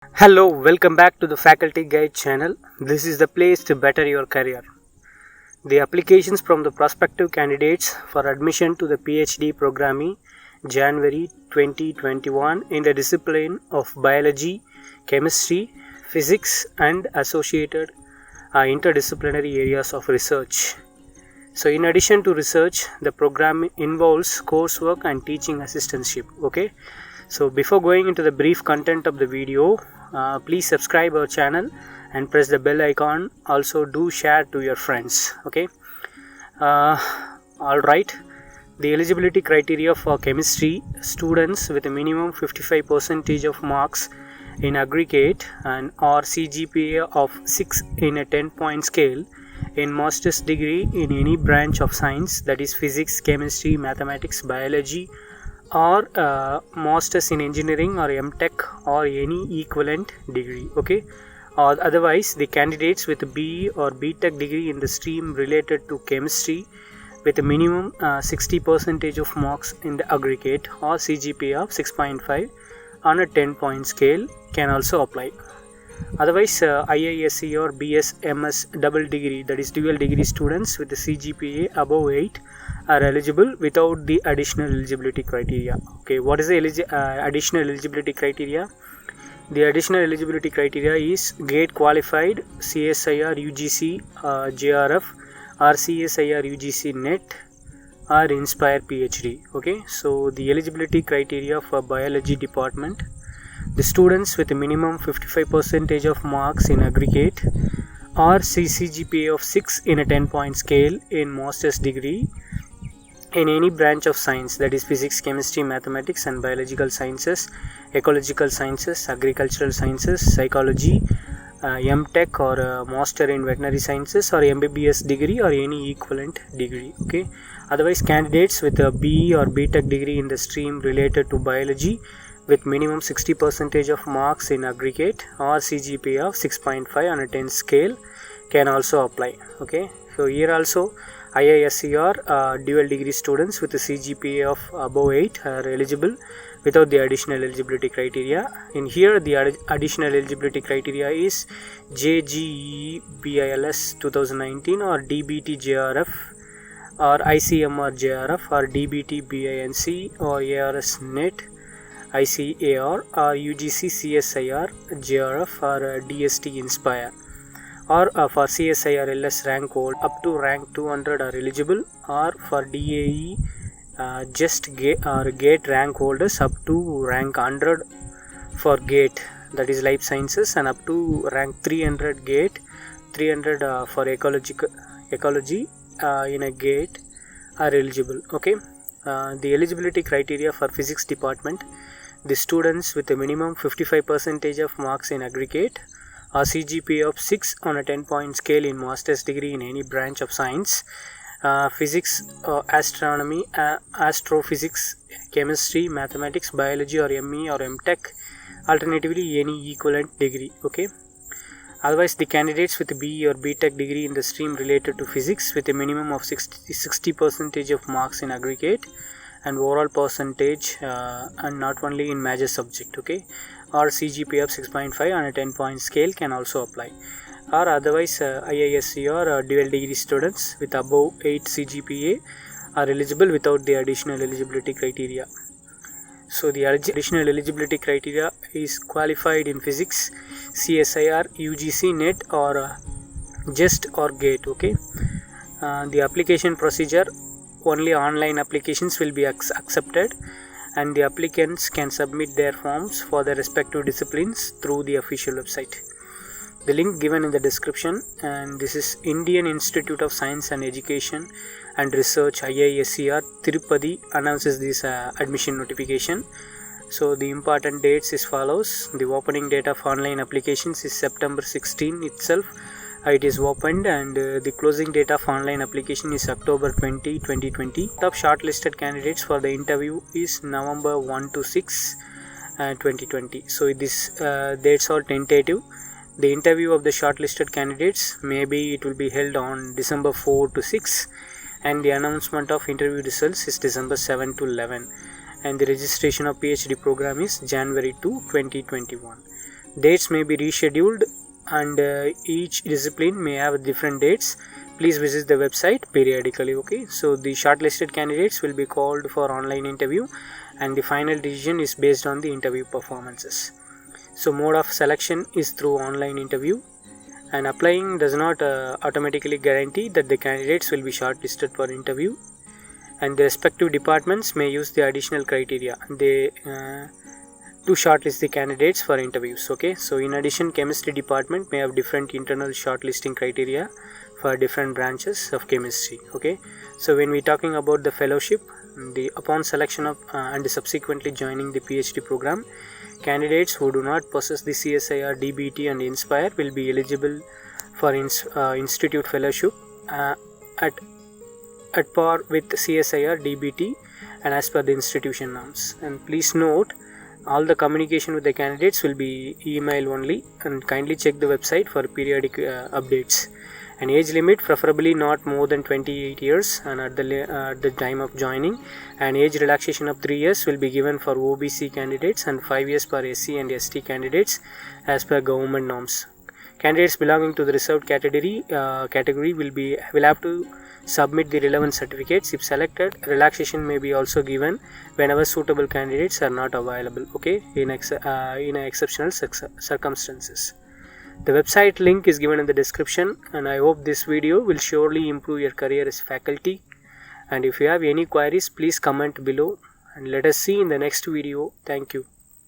Hello, welcome back to the Faculty Guide channel. This is the place to better your career. The applications from the prospective candidates for admission to the PhD programme January 2021 in the discipline of biology, chemistry, physics and associated interdisciplinary areas of research. So in addition to research, the program involves coursework and teaching assistantship. Okay. So before going into the brief content of the video, please subscribe our channel and press the bell icon. Also do share to your friends. Okay. All right. The eligibility criteria for chemistry: students with a minimum 55% of marks in aggregate and or CGPA of 6 in a 10-point scale in master's degree in any branch of science, that is physics, chemistry, mathematics, biology, or masters in engineering or MTech or any equivalent degree. Okay. Or otherwise, the candidates with B or BTech degree in the stream related to chemistry with a minimum 60% of marks in the aggregate or CGPA of 6.5 on a 10-point scale can also apply. Otherwise, IISc or BS MS double degree, that is dual degree students with the CGPA above 8 are eligible without the additional eligibility criteria. Okay, what is the additional eligibility criteria? The additional eligibility criteria is GATE qualified, CSIR UGC JRF or CSIR UGC NET or Inspire PhD. Okay, so the eligibility criteria for biology department: the students with a minimum 55% of marks in aggregate or CGPA of 6 in a 10-point scale in master's degree in any branch of science, that is physics, chemistry, mathematics and biological sciences, ecological sciences, agricultural sciences, psychology, MTech or master in veterinary sciences or MBBS degree or any equivalent degree. Okay. Otherwise, candidates with a B or BTech degree in the stream related to biology with minimum 60% of marks in aggregate or CGPA of 6.5 on a 10 scale can also apply. Okay. So here also IISc or dual degree students with a CGPA of above 8 are eligible without the additional eligibility criteria. In here, the additional eligibility criteria is JGE BILS 2019 or DBT JRF or ICMR JRF or DBT BINC or ARS NET ICAR or UGC CSIR JRF or DST Inspire, or for CSIR LS rank hold up to rank 200 are eligible, or for DAE just GATE rank holders up to rank 100 for GATE, that is life sciences, and up to rank 300 GATE, 300 for ecology in a GATE are eligible. Okay. The eligibility criteria for physics department: the students with a minimum 55% of marks in aggregate or CGPA of 6 on a 10-point scale in master's degree in any branch of science, physics, astronomy, astrophysics, chemistry, mathematics, biology or ME or MTech, alternatively any equivalent degree. Okay. Otherwise, the candidates with a B or BTech degree in the stream related to physics with a minimum of 60% of marks in aggregate and overall percentage and not only in major subject. Okay, or CGPA of 6.5 on a 10-point scale can also apply. Or otherwise, IISc or dual degree students with above 8 CGPA are eligible without the additional eligibility criteria. So the additional eligibility criteria is qualified in physics, CSIR UGC NET or JEST or GATE. Okay. The application procedure: only online applications will be accepted and the applicants can submit their forms for their respective disciplines through the official website. The link given in the description. And this is Indian Institute of Science and Education and Research IIScr Tirupati announces this admission notification. So the important dates is follows: the opening date of online applications is September 16 itself. It is opened, and the closing date of online application is October 20, 2020. Top shortlisted candidates for the interview is November 1 to 6, 2020. So this dates are tentative. The interview of the shortlisted candidates maybe it will be held on December 4 to 6, and the announcement of interview results is December 7 to 11, and the registration of PhD program is January 2, 2021. Dates may be rescheduled and each discipline may have different dates. Please visit the website periodically. Okay, so the shortlisted candidates will be called for online interview and the final decision is based on the interview performances. So mode of selection is through online interview, and applying does not automatically guarantee that the candidates will be shortlisted for interview, and the respective departments may use the additional criteria they to shortlist the candidates for interviews. Okay, so in addition, chemistry department may have different internal shortlisting criteria for different branches of chemistry. Okay, so when we talking about the fellowship, upon selection of and subsequently joining the PhD program, candidates who do not possess the CSIR, DBT and INSPIRE will be eligible for institute fellowship at par with CSIR, DBT and as per the institution norms. And please note, all the communication with the candidates will be email only, and kindly check the website for periodic updates. An age limit preferably not more than 28 years and at the time of joining. An age relaxation of 3 years will be given for OBC candidates and 5 years for SC and ST candidates as per government norms. Candidates belonging to the reserved category will have to submit the relevant certificates. If selected, relaxation may be also given whenever suitable candidates are not available. Okay, in exceptional circumstances. The website link is given in the description, and I hope this video will surely improve your career as faculty. And if you have any queries, please comment below and let us see in the next video. Thank you.